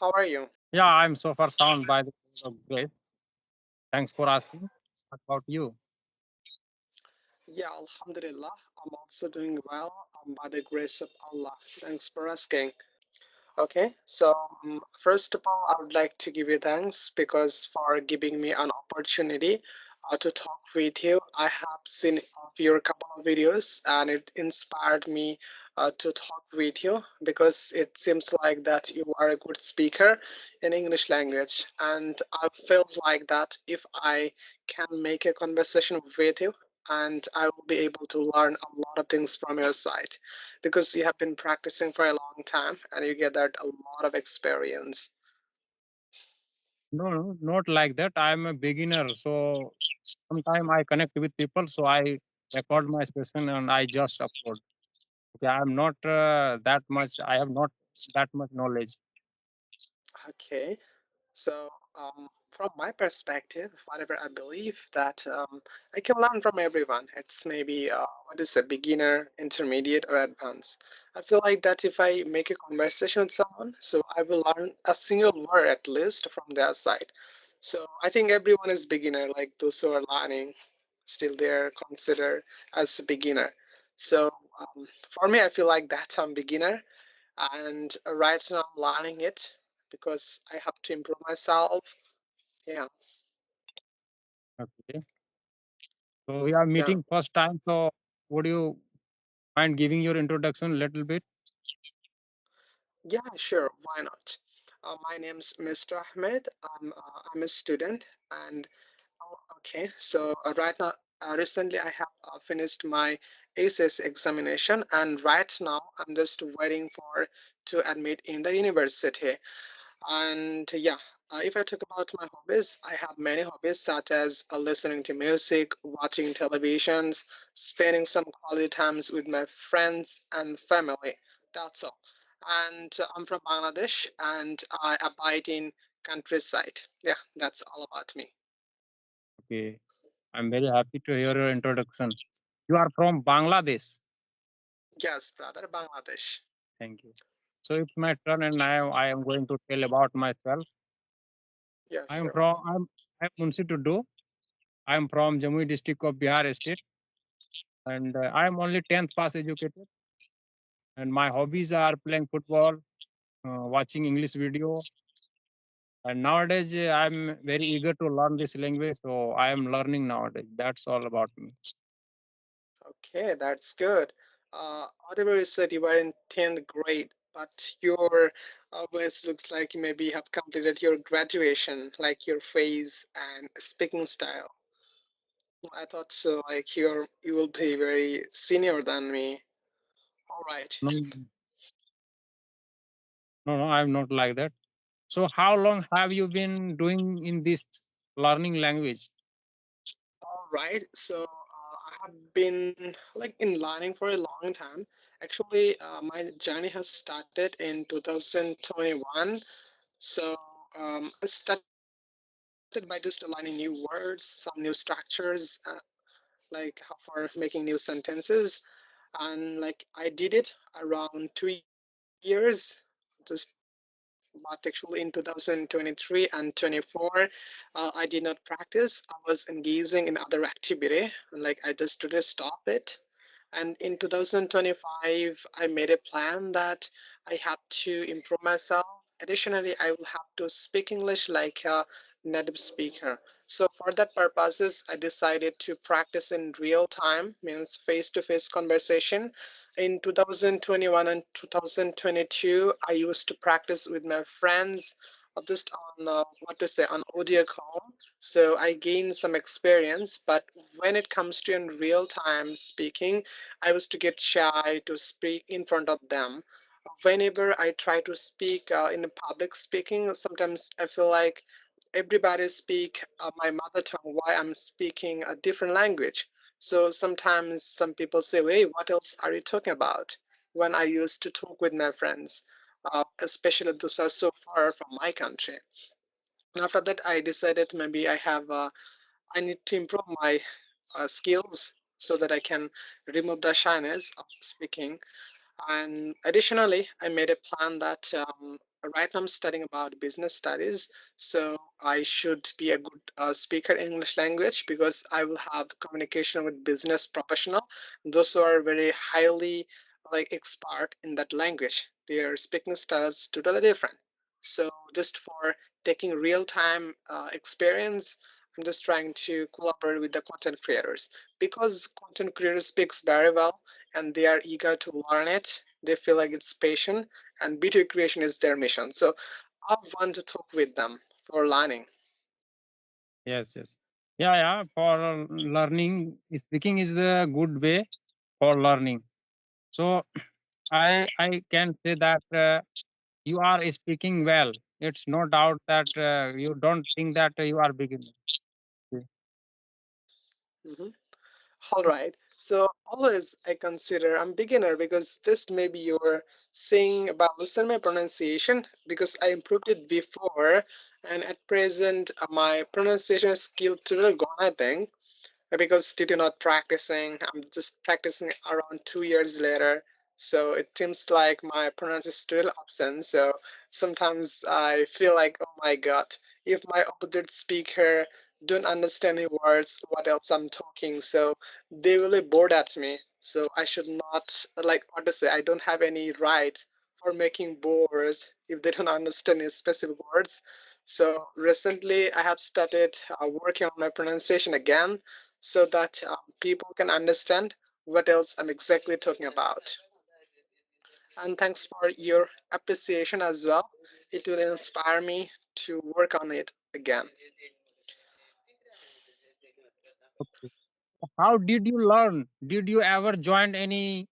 How are you? Yeah, I'm so far sound by the grace of grace. Thanks for asking. What about you? Yeah, Alhamdulillah. I'm also doing well by the grace of Allah. Thanks for asking. Okay, so first of all, I would like to give you thanks because for giving me an opportunity to talk with you. I have seen of your couple of videos and it inspired me to talk with you because it seems like that you are a good speaker in English language, and I felt like that if I can make a conversation with you, and I will be able to learn a lot of things from your side because you have been practicing for a long time and you get that a lot of experience. No, no, not like that. I'm a beginner, so sometime I connect with people, so I record my session and I just upload. Okay, I'm not that much. I have not that much knowledge. Okay, so from my perspective, whatever I believe that I can learn from everyone. It's maybe what is a beginner, intermediate, or advanced. I feel like that if I make a conversation with someone, so I will learn a single word at least from their side. So I think everyone is beginner, like those who are learning, still they're considered as a beginner. So for me, I feel like that I'm beginner, and right now I'm learning it because I have to improve myself. Yeah, Okay, so we are yeah, meeting first time. So would you mind giving your introduction a little bit? yeah, sure, why not? My name's Mr. Ahmed. I'm a student, and okay, so right now, recently I have finished my ACES examination, and right now I'm just waiting for to admit in the university. And yeah, if I talk about my hobbies, I have many hobbies such as listening to music, watching televisions, spending some quality times with my friends and family. That's all. And I'm from Bangladesh and I abide in countryside. Yeah, that's all about me. Okay, I'm very happy to hear your introduction. You are from Bangladesh. Yes, brother, Bangladesh. Thank you. So it's my turn, and I am going to tell about myself. Yeah, I am sure. from I'm Munsi Tuddu. I am from Jamui district of Bihar state, and I am only 10th pass educated. And my hobbies are playing football, watching English video, and nowadays I'm very eager to learn this language. So I am learning nowadays. That's all about me. Okay, that's good. Whatever you said, you were in 10th grade, but your voice looks like you maybe have completed your graduation, like your face and speaking style. I thought so, like you will be very senior than me. All right. No, no, no, I'm not like that. So how long have you been doing in this learning language? All right. So I have been like in learning for a long time. Actually, my journey has started in 2021. So I started by just learning new words, some new structures, like for making new sentences, and like I did it around 2 years, just but actually in 2023 and 24, I did not practice. I was engaging in other activity, and like I just didn't stop it. And in 2025, I made a plan that I had to improve myself. Additionally, I will have to speak English like a native speaker. So for that purposes, I decided to practice in real time, means face-to-face conversation. In 2021 and 2022, I used to practice with my friends just on what to say on audio call. So I gained some experience, but when it comes to in real time speaking, I was to get shy to speak in front of them. Whenever I try to speak in a public speaking, sometimes I feel like everybody speak my mother tongue while I'm speaking a different language. So sometimes some people say, "Hey, what else are you talking about?" When I used to talk with my friends, especially those are so far from my country. And after that, I decided maybe I need to improve my skills so that I can remove the shyness of speaking. And additionally, I made a plan that right now I'm studying about business studies, so I should be a good speaker in English language because I will have communication with business professional, those who are very highly like expert in that language. Their speaking style is totally different. So just for taking real time experience, I'm just trying to collaborate with the content creators because content creators speaks very well and they are eager to learn it. They feel like it's passion and video creation is their mission. So I want to talk with them for learning. Yes, yes. Yeah, yeah. For learning, speaking is the good way for learning. So I can say that you are speaking well. It's no doubt that you don't think that you are beginner. Okay. Hmm. All right. So always I consider I'm beginner because this may be your saying about listen my pronunciation because I improved it before and at present my pronunciation skill totally gone I think because due to not practicing, I'm just practicing around 2 years later. So it seems like my pronunciation is still absent. So sometimes I feel like, oh my god, if my opposite speaker don't understand the words, what else I'm talking, so they will be bored at me. So I should not like what to say. I don't have any right for making bored if they don't understand any specific words. So recently, I have started working on my pronunciation again so that people can understand what else I'm exactly talking about. And thanks for your appreciation as well. It will inspire me to work on it again. Okay. How did you learn? Did you ever join any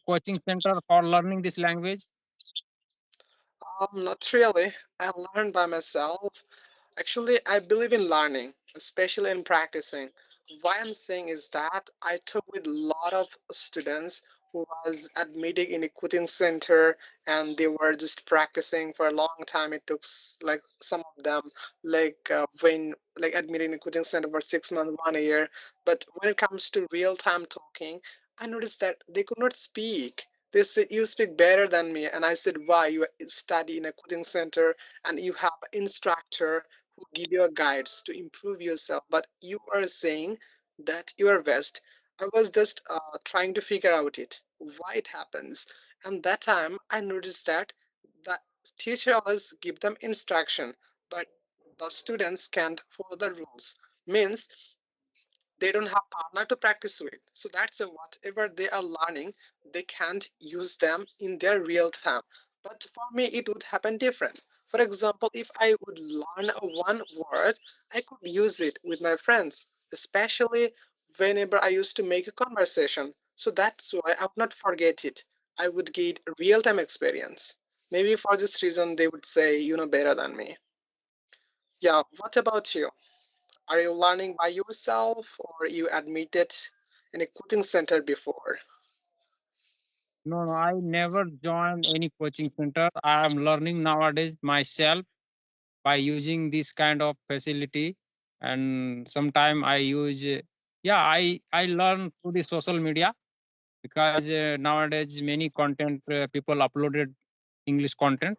coaching center for learning this language? Not really. I learned by myself. Actually, I believe in learning, especially in practicing. Why I'm saying is that I took with a lot of students who was admitted in a coaching center and they were just practicing for a long time. It took like some of them like when like admitted in a coaching center for 6 months, 1 year. But when it comes to real time talking, I noticed that they could not speak. They said you speak better than me, and I said why? You study in a coaching center and you have an instructor who give you guides to improve yourself, but you are saying that you are best. I was just trying to figure out it why it happens, and that time I noticed that the teacher always give them instruction, but the students can't follow the rules. Means they don't have partner to practice with, so that's whatever they are learning they can't use them in their real time. But for me it would happen different. For example, if I would learn a one word, I could use it with my friends, especially whenever I used to make a conversation. So that's why I would not forget it. I would get real-time experience. Maybe for this reason they would say you know better than me. Yeah, what about you? Are you learning by yourself or you admitted in a coaching center before? No, no, I never joined any coaching center. I am learning nowadays myself by using this kind of facility. And sometime I use, yeah, I learn through the social media because nowadays many content people uploaded English content.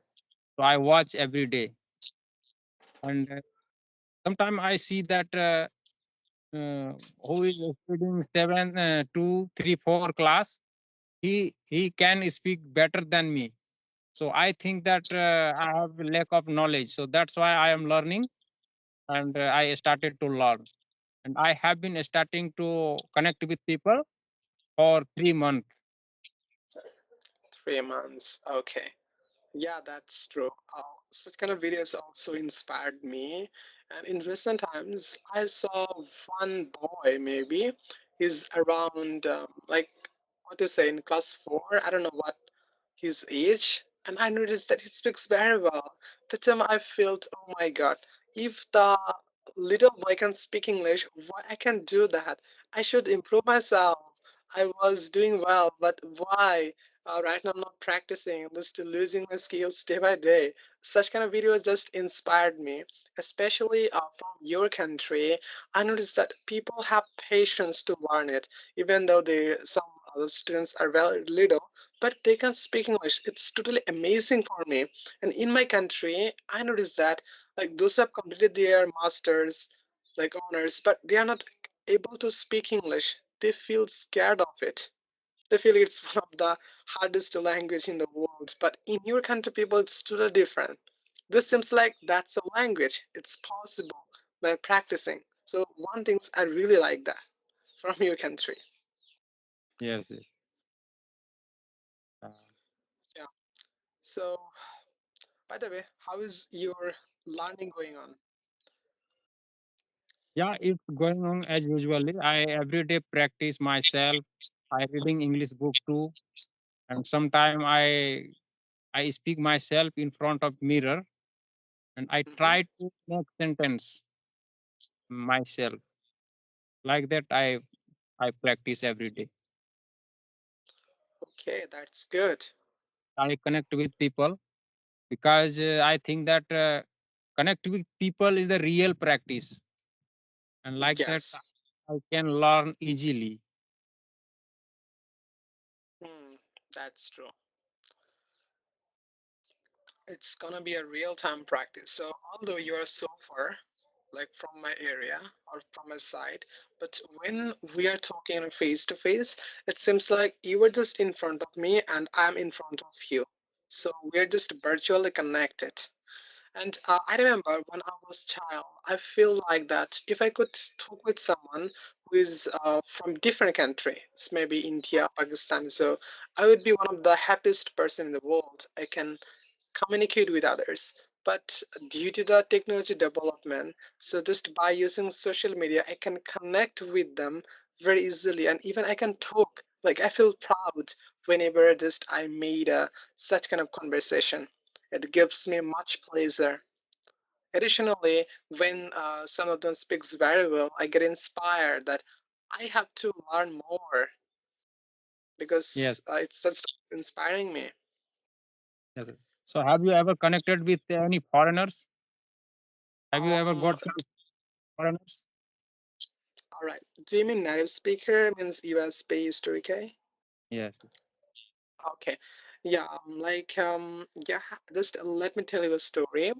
So I watch every day. And sometimes I see that who is studying 7, 2, 3, 4 class, he can speak better than me. So I think that I have lack of knowledge. So that's why I am learning and I started to learn. And I have been starting to connect with people for 3 months. 3 months. Okay. Yeah, that's true. Such kind of videos also inspired me. And in recent times, I saw one boy, maybe he's around like what to say in class four. I don't know what his age, and I noticed that he speaks very well. That time I felt, oh my god, if the little boy can speak English, why I can do that? I should improve myself. I was doing well, but why? Right now I'm not practicing. I'm just losing my skills day by day. Such kind of videos just inspired me, especially from your country. I noticed that people have patience to learn it, even though they some other students are very little. but they can speak English. It's totally amazing for me. And in my country, I noticed that like those who have completed their masters, like honors, but they are not able to speak English. They feel scared of it. They feel it's one of the hardest language in the world. But in your country, people, it's totally different. This seems like that's a language. It's possible by practicing. So one thing's I really like that from your country. Yes, yes. Uh, Yeah. So by the way, how is your learning going on? yeah, it's going on as usually. I every day practice myself. I reading English book too, and sometime I speak myself in front of mirror, and I Hmm. try to make sentence myself. Like that, I practice every day. Okay, that's good. I connect with people because I think that connect with people is the real practice, and like that Yes. I can learn easily. Hmm, that's true. It's gonna be a real-time practice. So although you are so far, like from my area or from my side, but when we are talking face to face, it seems like you were just in front of me and I'm in front of you. So we're just virtually connected. And I remember when I was child, I feel like that if I could talk with someone who is from different country, it's maybe India, Pakistan, so I would be one of the happiest person in the world. I can communicate with others. But due to the technology development, so just by using social media, I can connect with them very easily, and even I can talk. Like I feel proud whenever just I made such kind of conversation. It gives me much pleasure. Additionally, when some of them speaks very well, I get inspired that I have to learn more Yes, because it's just inspiring me. yes. So have you ever connected with any foreigners? Have you ever Um, got some foreigners? all right. Do you mean native speaker? Means US based, okay? Yes. Okay. Yeah, yeah, just let me tell you a story.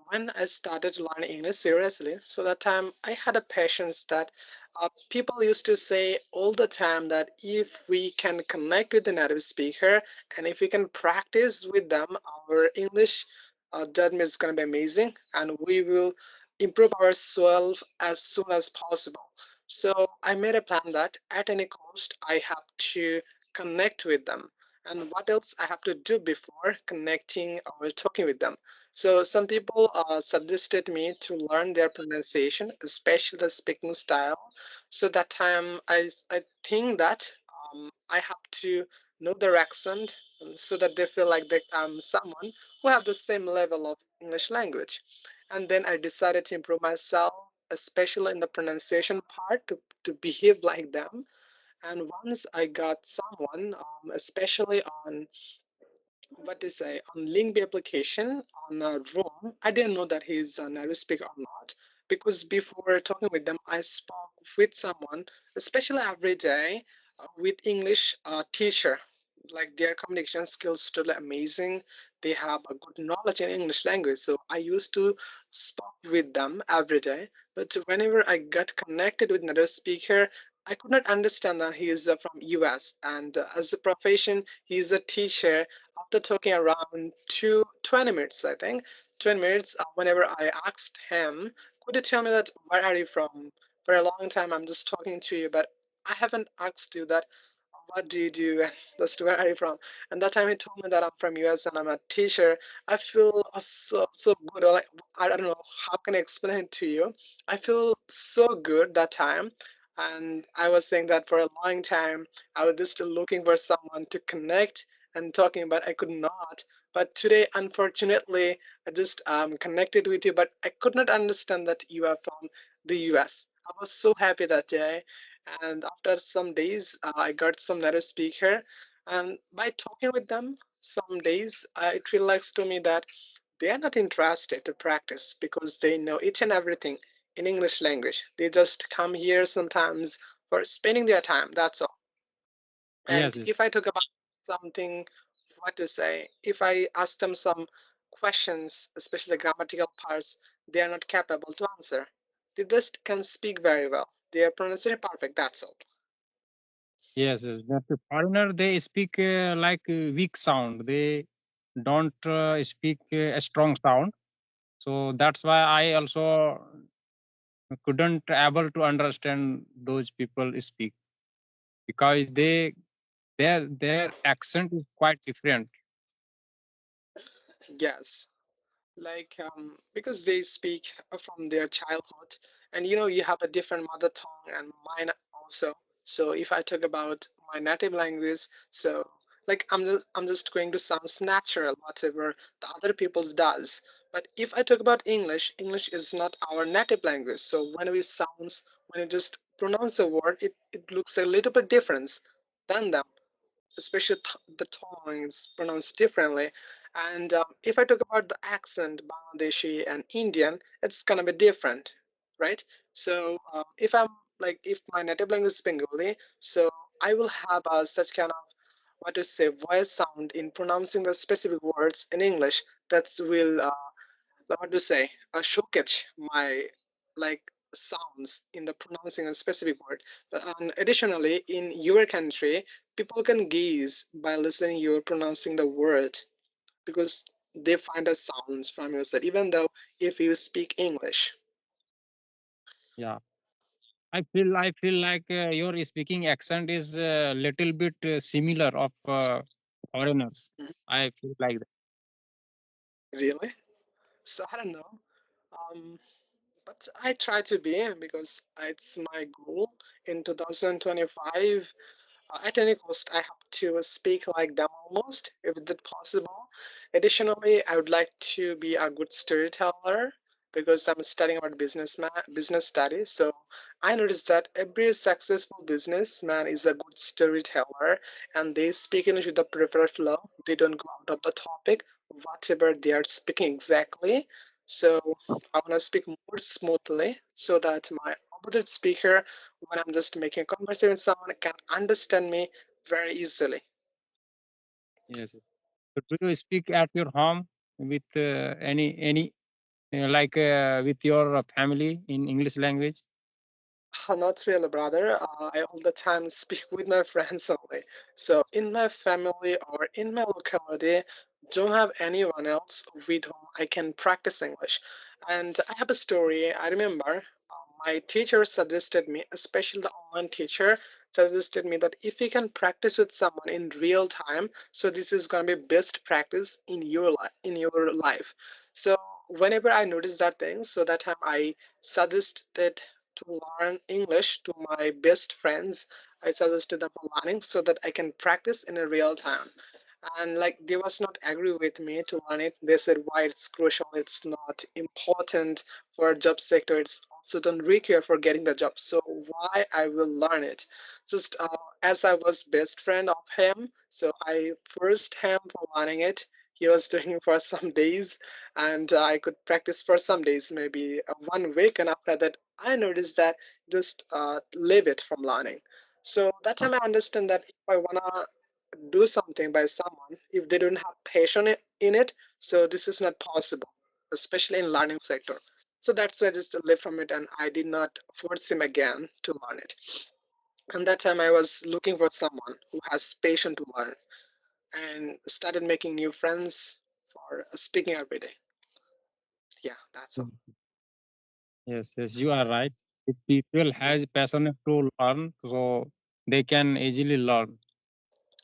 When I started to learn English seriously, so that time I had a patience that people used to say all the time that if we can connect with the native speaker and if we can practice with them, our English that means going to be amazing and we will improve ourselves as soon as possible. So I made a plan that at any cost I have to connect with them and what else I have to do before connecting or talking with them. So some people suggested me to learn their pronunciation, especially the speaking style. So that time I think that I have to know their accent so that they feel like they, I'm someone who have the same level of English language. And then I decided to improve myself, especially in the pronunciation part, to behave like them. And once I got someone, especially on what to say on Linkby application on Roam, I didn't know that he's a native speaker or not because before talking with them, I spoke with someone, especially every day, with English teacher. Like their communication skills totally amazing. They have a good knowledge in English language. So I used to speak with them every day. But whenever I got connected with native speaker, I could not understand that he is from US and as a profession he is a teacher. After talking around 20 minutes, I think, 20 minutes, whenever I asked him, could you tell me that where are you from? For a long time, I'm just talking to you, but I haven't asked you that what do you do and that's where are you from. And that time he told me that I'm from US and I'm a teacher. I feel so good. Or like I don't know how can I explain it to you. I feel so good that time. And I was saying that for a long time I was just looking for someone to connect and talking about I could not. But today unfortunately I just connected with you, but I could not understand that you are from the US. I was so happy that day, and after some days I got some native speaker, and by talking with them some days it relaxed to me that they are not interested to practice because they know each and everything in English language. They just come here sometimes for spending their time, that's all. Yes, And yes. if I talk about something, what to say, if I ask them some questions, especially the grammatical parts, they are not capable to answer. They just can speak very well. They are pronunciation perfect, that's all. Yes, yes. That the foreigner they speak like weak sound. They don't speak a strong sound. So that's why I also couldn't able to understand those people speak because their accent is quite different. Yes. Like because they speak from their childhood, and you have a different mother tongue and mine also. So if I talk about my native language, so like I'm just going to sound natural whatever the other people's does. But if I talk about English is not our native language, so when you just pronounce a word, it looks a little bit different than them, especially the tone is pronounced differently. And if I talk about the accent, Bangladeshi and Indian, it's gonna be different, right? So if my native language is Bengali, so I will have such kind of, what to say, voice sound in pronouncing the specific words in English that will what to say, showcase my like sounds in the pronouncing a specific word. And additionally, in your country, people can gaze by listening you pronouncing the word, because they find the sounds from your side, even though if you speak English. Yeah, I feel like your speaking accent is a little bit similar of foreigners. Mhm. I feel like that. Really? So I don't know. Um, but I try to be, because it's my goal in 2025. At any cost, I have to speak like them almost, if that's possible. Additionally, I would like to be a good storyteller, because I'm studying about business studies. So I noticed that every successful businessman is a good storyteller, and they speak English with the preferred flow. They don't go out of the topic, whatever they are speaking exactly. So I want to speak more smoothly so that my opposite speaker, when I'm just making a conversation with someone, can understand me very easily. Yes, yes. So do you speak at your home with any like with your family in English language? Not really, brother. I all the time speak with my friends only. So in my family or in my locality, don't have anyone else with whom I can practice English. And I have a story. I remember my teacher suggested me, especially the online teacher, suggested me that if you can practice with someone in real time, so this is gonna be best practice in your life. So whenever I notice that thing, so that time I suggested to learn English to my best friends. I suggested them for learning so that I can practice in a real time. And like they was not agree with me to learn it. They said why it's crucial, it's not important for a job sector, it's also don't require for getting the job. So why I will learn it? Just as I was best friend of him, so I forced him for learning it. He was doing it for some days, and I could practice for some days, maybe 1 week, and after that I noticed that just leave it from learning. So that time I understand that if I wanna do something by someone, if they don't have passion in it, so this is not possible, especially in learning sector. So that's why I just left from it, and I did not force him again to learn it. And that time I was looking for someone who has passion to learn, and started making new friends for speaking every day. Yeah, that's all. Mm. Yes, yes, you are right. If people has passion to learn, so they can easily learn.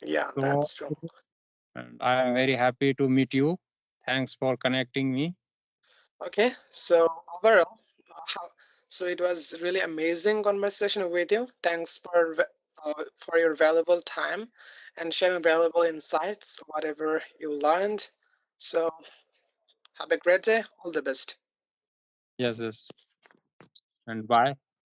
Yeah, So, that's true. and I am very happy to meet you. Thanks for connecting me. Okay, so overall, how, so it was really amazing conversation with you. Thanks for your valuable time and sharing valuable insights, whatever you learned. So have a great day. All the best. Yes, yes, and bye.